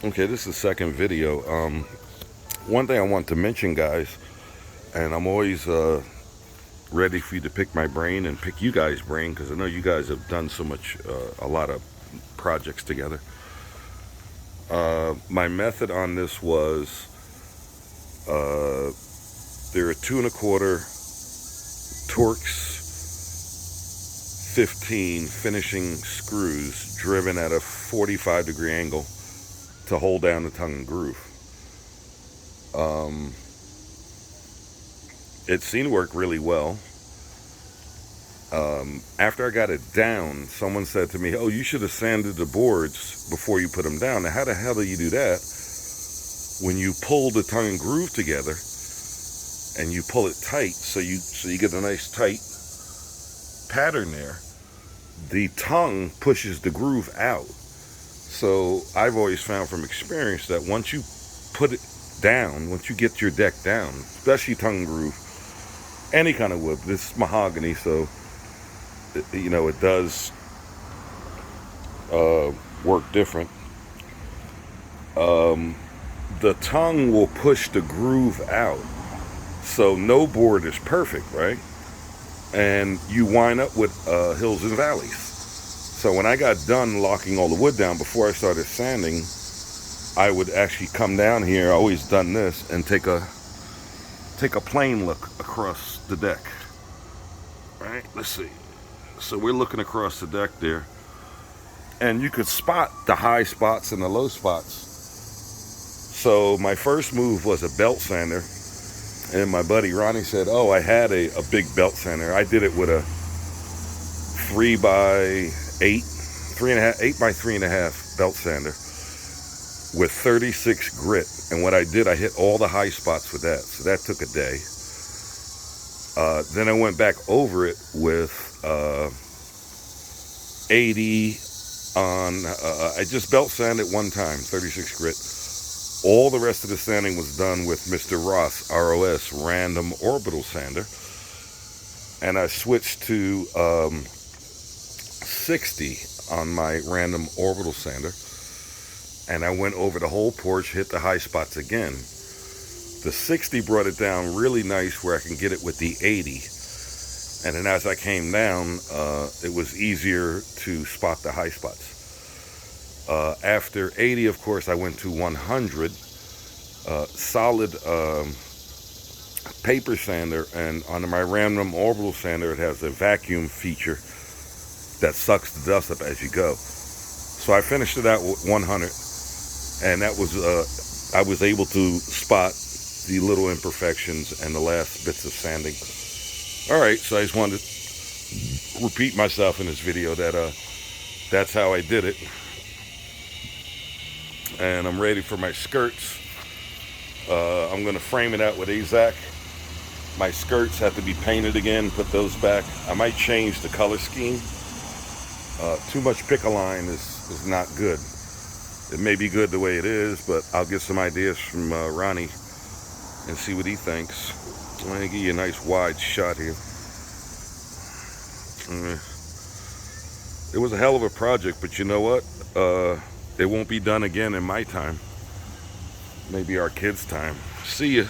Okay, this is the second video. One thing I want to mention, guys, and I'm always ready for you to pick my brain and pick you guys' brain, because I know you guys have done so much, a lot of projects together. My method on this was there are 2 1/4 Torx 15 finishing screws driven at a 45-degree angle to hold down the tongue and groove. It seemed to work really well. After I got it down, someone said to me, "Oh, you should have sanded the boards before you put them down." Now, how the hell do you do that when you pull the tongue and groove together and you pull it tight, so you get a nice tight pattern there? The tongue pushes the groove out. So I've always found from experience that once you put it down, once you get your deck down, especially tongue and groove, any kind of wood, this is mahogany, so it does work different. The tongue will push the groove out, so no board is perfect, right? And you wind up with hills and valleys. So when I got done locking all the wood down, before I started sanding, I would actually come down here, I always done this, and take a plane look across the deck. Right, let's see. So we're looking across the deck there, and you could spot the high spots and the low spots. So my first move was a belt sander, and my buddy Ronnie said, "Oh, I had a big belt sander." I did it with a 3x8, 8x3.5 belt sander with 36 grit. And what I did, I hit all the high spots with that. So that took a day. Then I went back over it with 80 on, I just belt sanded one time, 36 grit. All the rest of the sanding was done with Mr. Ross, ROS, random orbital sander. And I switched to 60 on my random orbital sander. And I went over the whole porch, hit the high spots again. The 60 brought it down really nice where I can get it with the 80. And then as I came down, it was easier to spot the high spots. After 80, of course, I went to 100. Solid paper sander, and on my random orbital sander, it has a vacuum feature that sucks the dust up as you go. So I finished it out with 100. And that was, I was able to spot the little imperfections and the last bits of sanding. All right, so I just wanted to repeat myself in this video that that's how I did it. And I'm ready for my skirts. I'm going to frame it out with AZAC. My skirts have to be painted again, put those back. I might change the color scheme. Too much picoline is not good. It may be good the way it is, but I'll get some ideas from Ronnie and see what he thinks. I'm going to give you a nice wide shot here. It was a hell of a project, but you know what? It won't be done again in my time. Maybe our kids' time. See ya.